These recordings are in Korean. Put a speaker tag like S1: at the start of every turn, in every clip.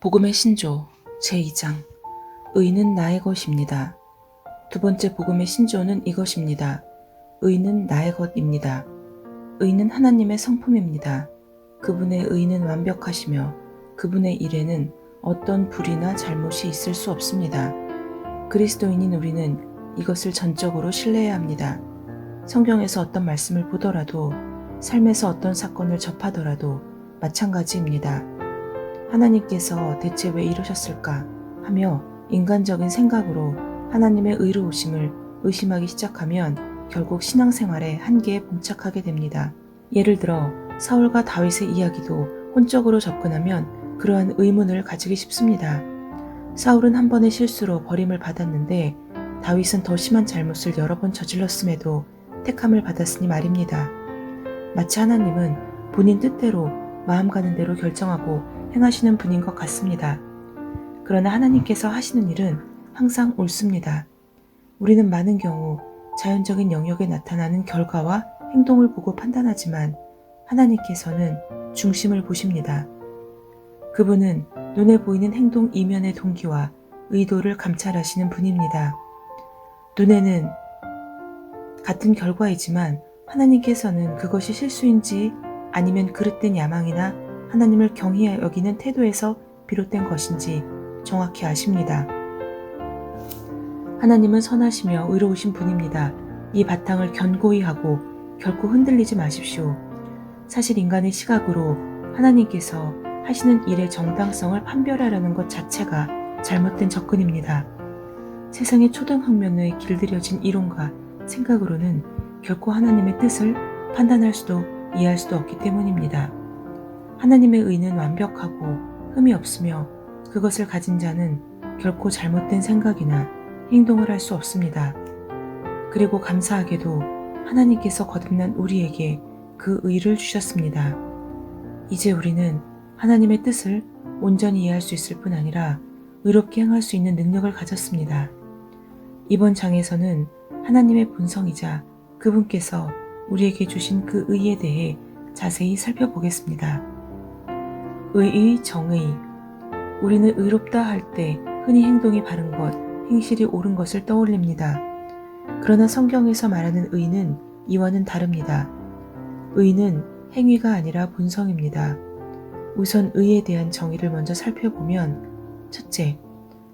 S1: 복음의 신조 제2장 의는 나의 것입니다. 두 번째 복음의 신조는 이것입니다. 의는 나의 것입니다. 의는 하나님의 성품입니다. 그분의 의는 완벽하시며 그분의 일에는 어떤 불의나 잘못이 있을 수 없습니다. 그리스도인인 우리는 이것을 전적으로 신뢰해야 합니다. 성경에서 어떤 말씀을 보더라도 삶에서 어떤 사건을 접하더라도 마찬가지입니다. 하나님께서 대체 왜 이러셨을까 하며 인간적인 생각으로 하나님의 의로우심을 의심하기 시작하면 결국 신앙생활의 한계에 봉착하게 됩니다. 예를 들어 사울과 다윗의 이야기도 혼적으로 접근하면 그러한 의문을 가지기 쉽습니다. 사울은 한 번의 실수로 버림을 받았는데 다윗은 더 심한 잘못을 여러 번 저질렀음에도 택함을 받았으니 말입니다. 마치 하나님은 본인 뜻대로 마음 가는 대로 결정하고 행하시는 분인 것 같습니다. 그러나 하나님께서 하시는 일은 항상 옳습니다. 우리는 많은 경우 자연적인 영역에 나타나는 결과와 행동을 보고 판단하지만 하나님께서는 중심을 보십니다. 그분은 눈에 보이는 행동 이면의 동기와 의도를 감찰하시는 분입니다. 눈에는 같은 결과이지만 하나님께서는 그것이 실수인지 아니면 그릇된 야망이나 하나님을 경히 여기는 태도에서 비롯된 것인지 정확히 아십니다. 하나님은 선하시며 의로우신 분입니다. 이 바탕을 견고히 하고 결코 흔들리지 마십시오. 사실 인간의 시각으로 하나님께서 하시는 일의 정당성을 판별하려는 것 자체가 잘못된 접근입니다. 세상의 초등학면에 길들여진 이론과 생각으로는 결코 하나님의 뜻을 판단할 수도 이해할 수도 없기 때문입니다. 하나님의 의는 완벽하고 흠이 없으며 그것을 가진 자는 결코 잘못된 생각이나 행동을 할 수 없습니다. 그리고 감사하게도 하나님께서 거듭난 우리에게 그 의를 주셨습니다. 이제 우리는 하나님의 뜻을 온전히 이해할 수 있을 뿐 아니라 의롭게 행할 수 있는 능력을 가졌습니다. 이번 장에서는 하나님의 본성이자 그분께서 우리에게 주신 그 의에 대해 자세히 살펴보겠습니다. 의의 정의. 우리는 의롭다 할 때 흔히 행동이 바른 것, 행실이 옳은 것을 떠올립니다. 그러나 성경에서 말하는 의는 이와는 다릅니다. 의는 행위가 아니라 본성입니다. 우선 의에 대한 정의를 먼저 살펴보면 첫째,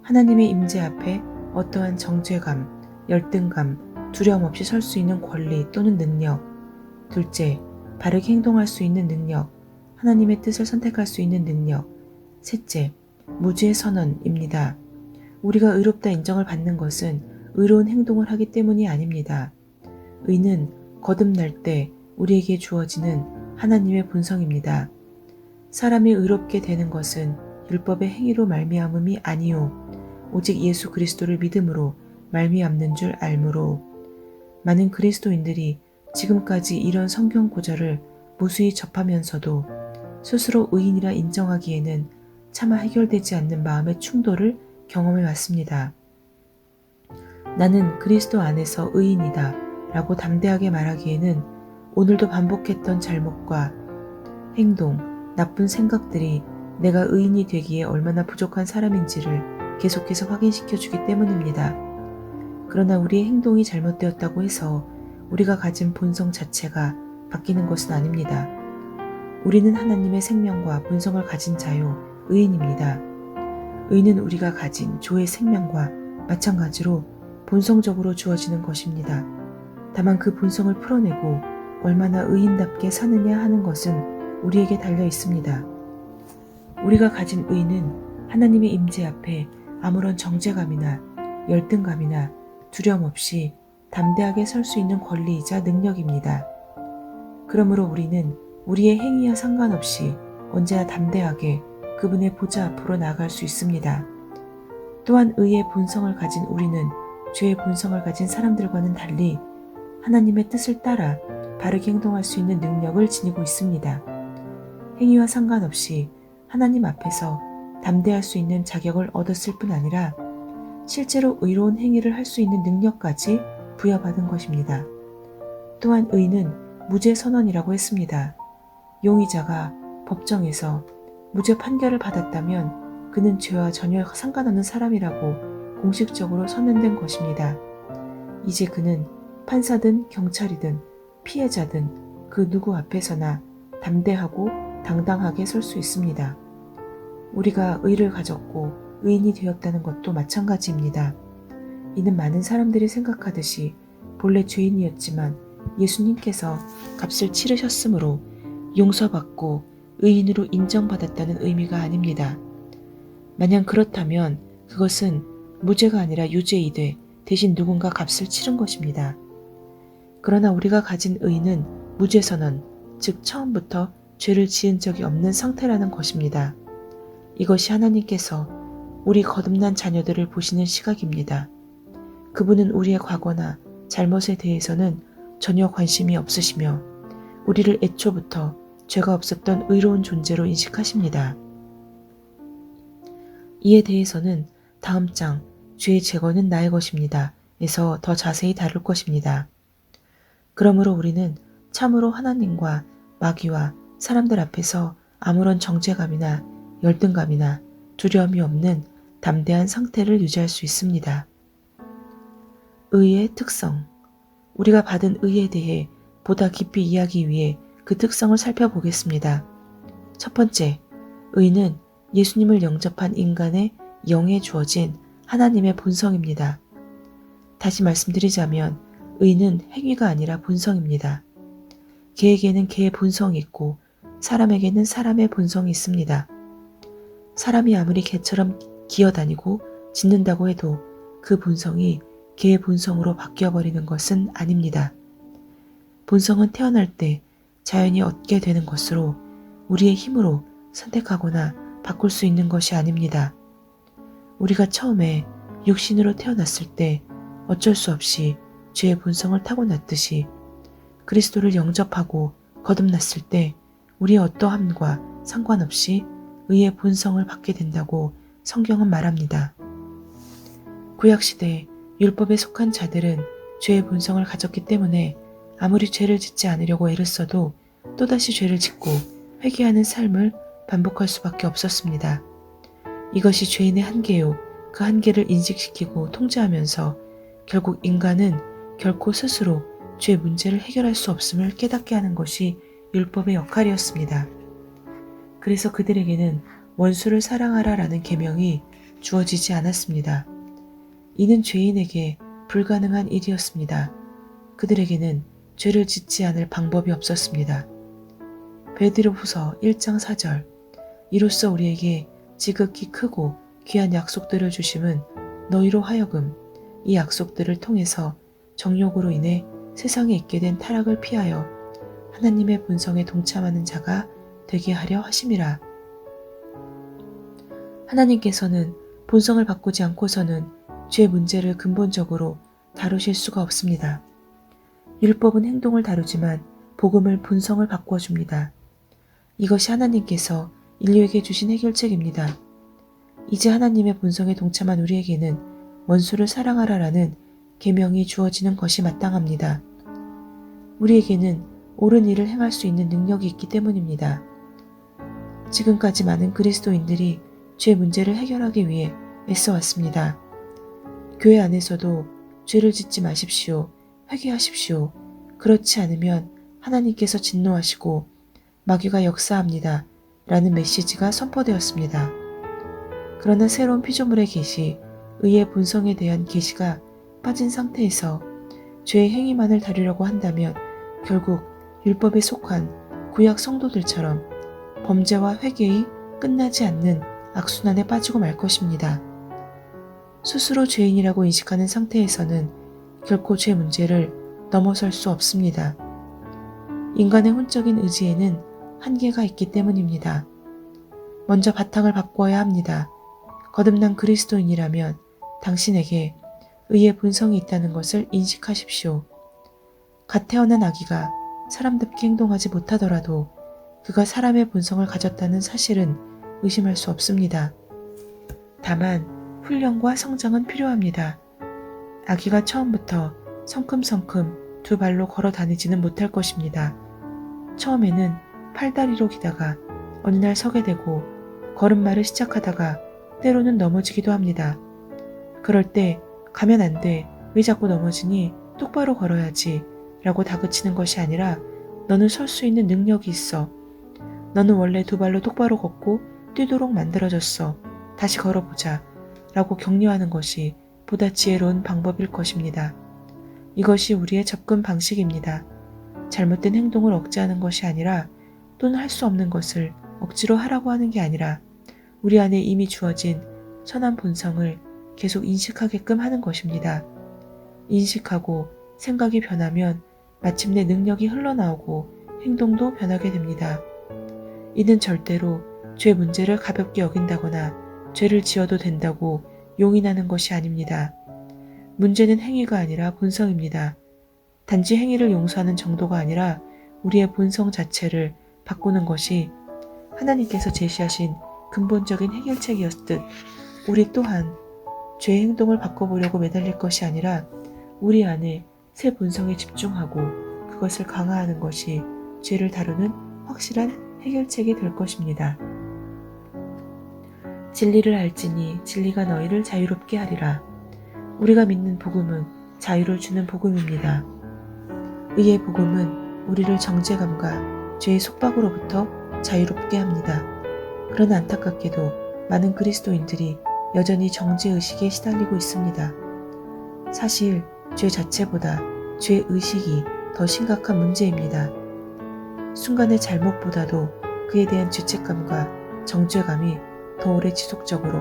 S1: 하나님의 임재 앞에 어떠한 정죄감, 열등감, 두려움 없이 설 수 있는 권리 또는 능력. 둘째, 바르게 행동할 수 있는 능력, 하나님의 뜻을 선택할 수 있는 능력. 셋째, 무죄의 선언입니다. 우리가 의롭다 인정을 받는 것은 의로운 행동을 하기 때문이 아닙니다. 의는 거듭날 때 우리에게 주어지는 하나님의 본성입니다. 사람이 의롭게 되는 것은 율법의 행위로 말미암음이 아니요 오직 예수 그리스도를 믿음으로 말미암는 줄 알므로. 많은 그리스도인들이 지금까지 이런 성경 구절을 무수히 접하면서도 스스로 의인이라 인정하기에는 차마 해결되지 않는 마음의 충돌을 경험해 왔습니다. 나는 그리스도 안에서 의인이다 라고 담대하게 말하기에는 오늘도 반복했던 잘못과 행동, 나쁜 생각들이 내가 의인이 되기에 얼마나 부족한 사람인지를 계속해서 확인시켜 주기 때문입니다. 그러나 우리의 행동이 잘못되었다고 해서 우리가 가진 본성 자체가 바뀌는 것은 아닙니다. 우리는 하나님의 생명과 본성을 가진 자요, 의인입니다. 의는 우리가 가진 조의 생명과 마찬가지로 본성적으로 주어지는 것입니다. 다만 그 본성을 풀어내고 얼마나 의인답게 사느냐 하는 것은 우리에게 달려 있습니다. 우리가 가진 의는 하나님의 임재 앞에 아무런 정죄감이나 열등감이나 두려움 없이 담대하게 설 수 있는 권리이자 능력입니다. 그러므로 우리는 우리의 행위와 상관없이 언제나 담대하게 그분의 보좌 앞으로 나아갈 수 있습니다. 또한 의의 본성을 가진 우리는 죄의 본성을 가진 사람들과는 달리 하나님의 뜻을 따라 바르게 행동할 수 있는 능력을 지니고 있습니다. 행위와 상관없이 하나님 앞에서 담대할 수 있는 자격을 얻었을 뿐 아니라 실제로 의로운 행위를 할 수 있는 능력까지 부여받은 것입니다. 또한 의는 무죄 선언이라고 했습니다. 용의자가 법정에서 무죄 판결을 받았다면 그는 죄와 전혀 상관없는 사람이라고 공식적으로 선언된 것입니다. 이제 그는 판사든 경찰이든 피해자든 그 누구 앞에서나 담대하고 당당하게 설 수 있습니다. 우리가 의를 가졌고 의인이 되었다는 것도 마찬가지입니다. 이는 많은 사람들이 생각하듯이 본래 죄인이었지만 예수님께서 값을 치르셨으므로 용서받고 의인으로 인정받았다는 의미가 아닙니다. 만약 그렇다면 그것은 무죄가 아니라 유죄이되 대신 누군가 값을 치른 것입니다. 그러나 우리가 가진 의는 무죄선언, 즉 처음부터 죄를 지은 적이 없는 상태라는 것입니다. 이것이 하나님께서 우리 거듭난 자녀들을 보시는 시각입니다. 그분은 우리의 과거나 잘못에 대해서는 전혀 관심이 없으시며 우리를 애초부터 죄가 없었던 의로운 존재로 인식하십니다. 이에 대해서는 다음 장 죄의 제거는 나의 것입니다. 에서 더 자세히 다룰 것입니다. 그러므로 우리는 참으로 하나님과 마귀와 사람들 앞에서 아무런 정죄감이나 열등감이나 두려움이 없는 담대한 상태를 유지할 수 있습니다. 의의 특성. 우리가 받은 의에 대해 보다 깊이 이해하기 위해 그 특성을 살펴보겠습니다. 첫 번째, 의는 예수님을 영접한 인간의 영에 주어진 하나님의 본성입니다. 다시 말씀드리자면 의는 행위가 아니라 본성입니다. 개에게는 개의 본성이 있고 사람에게는 사람의 본성이 있습니다. 사람이 아무리 개처럼 기어다니고 짖는다고 해도 그 본성이 개의 본성으로 바뀌어버리는 것은 아닙니다. 본성은 태어날 때 자연히 얻게 되는 것으로 우리의 힘으로 선택하거나 바꿀 수 있는 것이 아닙니다. 우리가 처음에 육신으로 태어났을 때 어쩔 수 없이 죄의 본성을 타고났듯이 그리스도를 영접하고 거듭났을 때 우리의 어떠함과 상관없이 의의 본성을 받게 된다고 성경은 말합니다. 구약시대 율법에 속한 자들은 죄의 본성을 가졌기 때문에 아무리 죄를 짓지 않으려고 애를 써도 또다시 죄를 짓고 회개하는 삶을 반복할 수밖에 없었습니다. 이것이 죄인의 한계요. 그 한계를 인식시키고 통제하면서 결국 인간은 결코 스스로 죄 문제를 해결할 수 없음을 깨닫게 하는 것이 율법의 역할이었습니다. 그래서 그들에게는 원수를 사랑하라라는 계명이 주어지지 않았습니다. 이는 죄인에게 불가능한 일이었습니다. 그들에게는 죄를 짓지 않을 방법이 없었습니다. 베드로후서 1장 4절. 이로써 우리에게 지극히 크고 귀한 약속들을 주심은 너희로 하여금 이 약속들을 통해서 정욕으로 인해 세상에 있게 된 타락을 피하여 하나님의 본성에 동참하는 자가 되게 하려 하심이라. 하나님께서는 본성을 바꾸지 않고서는 죄 문제를 근본적으로 다루실 수가 없습니다. 율법은 행동을 다루지만 복음을 본성을 바꾸어줍니다. 이것이 하나님께서 인류에게 주신 해결책입니다. 이제 하나님의 본성에 동참한 우리에게는 원수를 사랑하라라는 계명이 주어지는 것이 마땅합니다. 우리에게는 옳은 일을 행할 수 있는 능력이 있기 때문입니다. 지금까지 많은 그리스도인들이 죄 문제를 해결하기 위해 애써왔습니다. 교회 안에서도 죄를 짓지 마십시오. 회개하십시오. 그렇지 않으면 하나님께서 진노하시고 마귀가 역사합니다. 라는 메시지가 선포되었습니다. 그러나 새로운 피조물의 계시, 의의 본성에 대한 계시가 빠진 상태에서 죄의 행위만을 다루려고 한다면 결국 율법에 속한 구약 성도들처럼 범죄와 회개의 끝나지 않는 악순환에 빠지고 말 것입니다. 스스로 죄인이라고 인식하는 상태에서는 결코 죄 문제를 넘어설 수 없습니다. 인간의 혼적인 의지에는 한계가 있기 때문입니다. 먼저 바탕을 바꾸어야 합니다. 거듭난 그리스도인이라면 당신에게 의의 본성이 있다는 것을 인식하십시오. 갓 태어난 아기가 사람답게 행동하지 못하더라도 그가 사람의 본성을 가졌다는 사실은 의심할 수 없습니다. 다만 훈련과 성장은 필요합니다. 아기가 처음부터 성큼성큼 두 발로 걸어 다니지는 못할 것입니다. 처음에는 팔다리로 기다가 어느 날 서게 되고 걸음마를 시작하다가 때로는 넘어지기도 합니다. 그럴 때 가면 안 돼. 왜 자꾸 넘어지니? 똑바로 걸어야지. 라고 다그치는 것이 아니라 너는 설 수 있는 능력이 있어. 너는 원래 두 발로 똑바로 걷고 뛰도록 만들어졌어. 다시 걸어보자. 라고 격려하는 것이 보다 지혜로운 방법일 것입니다. 이것이 우리의 접근 방식입니다. 잘못된 행동을 억제하는 것이 아니라 또는 할 수 없는 것을 억지로 하라고 하는 게 아니라 우리 안에 이미 주어진 선한 본성을 계속 인식하게끔 하는 것입니다. 인식하고 생각이 변하면 마침내 능력이 흘러나오고 행동도 변하게 됩니다. 이는 절대로 죄 문제를 가볍게 여긴다거나 죄를 지어도 된다고 용인하는 것이 아닙니다. 문제는 행위가 아니라 본성입니다. 단지 행위를 용서하는 정도가 아니라 우리의 본성 자체를 바꾸는 것이 하나님께서 제시하신 근본적인 해결책이었듯 우리 또한 죄의 행동을 바꿔보려고 매달릴 것이 아니라 우리 안에 새 본성에 집중하고 그것을 강화하는 것이 죄를 다루는 확실한 해결책이 될 것입니다. 진리를 알지니 진리가 너희를 자유롭게 하리라. 우리가 믿는 복음은 자유를 주는 복음입니다. 의의 복음은 우리를 정죄감과 죄의 속박으로부터 자유롭게 합니다. 그러나 안타깝게도 많은 그리스도인들이 여전히 정죄의식에 시달리고 있습니다. 사실 죄 자체보다 죄의식이 더 심각한 문제입니다. 순간의 잘못보다도 그에 대한 죄책감과 정죄감이 더 오래 지속적으로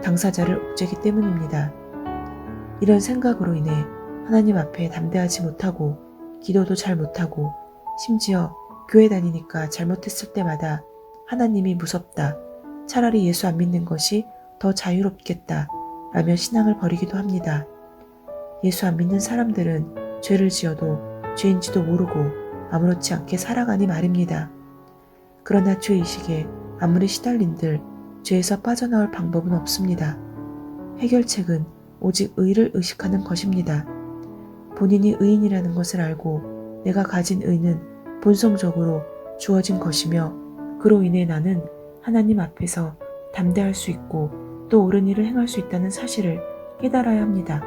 S1: 당사자를 옥죄기 때문입니다. 이런 생각으로 인해 하나님 앞에 담대하지 못하고 기도도 잘 못하고 심지어 교회 다니니까 잘못했을 때마다 하나님이 무섭다. 차라리 예수 안 믿는 것이 더 자유롭겠다. 라며 신앙을 버리기도 합니다. 예수 안 믿는 사람들은 죄를 지어도 죄인지도 모르고 아무렇지 않게 살아가니 말입니다. 그러나 죄의식에 아무리 시달린들 죄에서 빠져나올 방법은 없습니다. 해결책은 오직 의를 의식하는 것입니다. 본인이 의인이라는 것을 알고 내가 가진 의는 본성적으로 주어진 것이며 그로 인해 나는 하나님 앞에서 담대할 수 있고 또 옳은 일을 행할 수 있다는 사실을 깨달아야 합니다.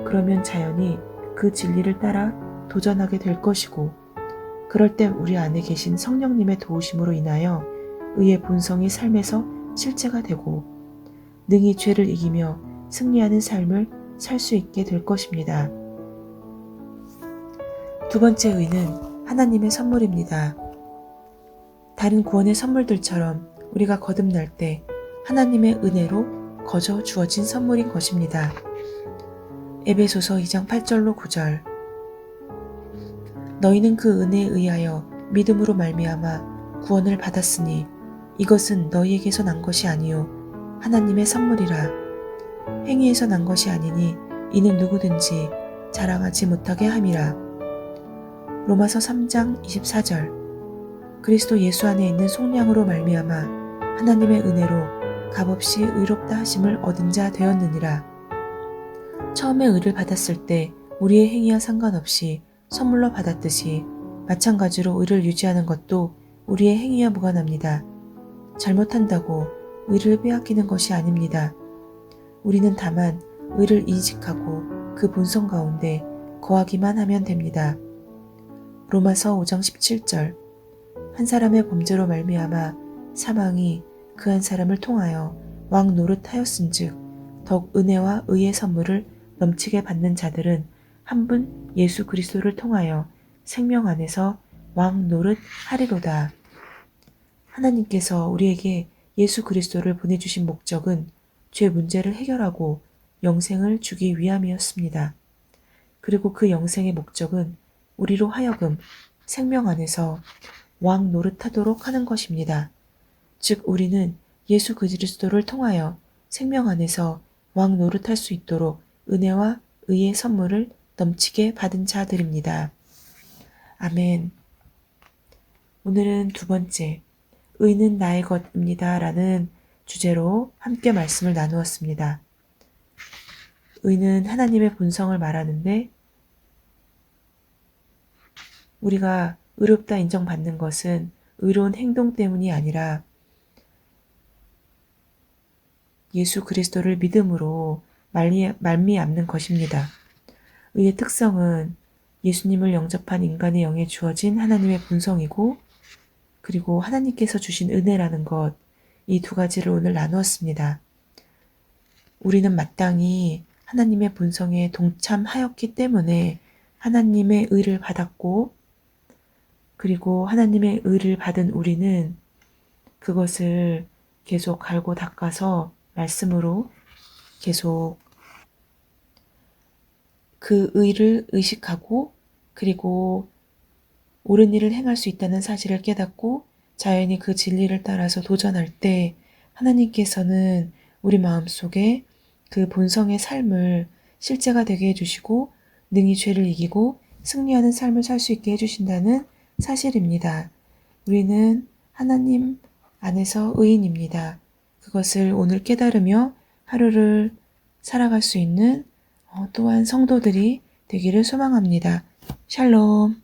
S1: 그러면 자연히 그 진리를 따라 도전하게 될 것이고 그럴 때 우리 안에 계신 성령님의 도우심으로 인하여 의의 본성이 삶에서 실제가 되고 능히 죄를 이기며 승리하는 삶을 살 수 있게 될 것입니다. 두 번째 의는 하나님의 선물입니다. 다른 구원의 선물들처럼 우리가 거듭날 때 하나님의 은혜로 거저 주어진 선물인 것입니다. 에베소서 2장 8절로 9절 너희는 그 은혜에 의하여 믿음으로 말미암아 구원을 받았으니 이것은 너희에게서 난 것이 아니요 하나님의 선물이라. 행위에서 난 것이 아니니 이는 누구든지 자랑하지 못하게 함이라. 로마서 3장 24절 그리스도 예수 안에 있는 속량으로 말미암아 하나님의 은혜로 값없이 의롭다 하심을 얻은 자 되었느니라. 처음에 의를 받았을 때 우리의 행위와 상관없이 선물로 받았듯이 마찬가지로 의를 유지하는 것도 우리의 행위와 무관합니다. 잘못한다고 의를 빼앗기는 것이 아닙니다. 우리는 다만 의를 인식하고 그 본성 가운데 거하기만 하면 됩니다. 로마서 5장 17절 한 사람의 범죄로 말미암아 사망이 그 한 사람을 통하여 왕 노릇하였은즉 더욱 은혜와 의의 선물을 넘치게 받는 자들은 한 분 예수 그리스도를 통하여 생명 안에서 왕 노릇하리로다. 하나님께서 우리에게 예수 그리스도를 보내주신 목적은 죄 문제를 해결하고 영생을 주기 위함이었습니다. 그리고 그 영생의 목적은 우리로 하여금 생명 안에서 왕 노릇하도록 하는 것입니다. 즉 우리는 예수 그리스도를 통하여 생명 안에서 왕 노릇할 수 있도록 은혜와 의의 선물을 넘치게 받은 자들입니다. 아멘. 오늘은 두 번째, 의는 나의 것입니다. 라는 주제로 함께 말씀을 나누었습니다. 의는 하나님의 본성을 말하는데 우리가 의롭다 인정받는 것은 의로운 행동 때문이 아니라 예수 그리스도를 믿음으로 말미암는 것입니다. 의의 특성은 예수님을 영접한 인간의 영에 주어진 하나님의 본성이고, 그리고 하나님께서 주신 은혜라는 것, 이 두 가지를 오늘 나누었습니다. 우리는 마땅히 하나님의 본성에 동참하였기 때문에 하나님의 의를 받았고, 그리고 하나님의 의를 받은 우리는 그것을 계속 갈고 닦아서 말씀으로 계속 그 의를 의식하고, 그리고 옳은 일을 행할 수 있다는 사실을 깨닫고 자연히 그 진리를 따라서 도전할 때 하나님께서는 우리 마음속에 그 본성의 삶을 실제가 되게 해주시고 능히 죄를 이기고 승리하는 삶을 살 수 있게 해주신다는 사실입니다. 우리는 하나님 안에서 의인입니다. 그것을 오늘 깨달으며 하루를 살아갈 수 있는 또한 성도들이 되기를 소망합니다. 샬롬.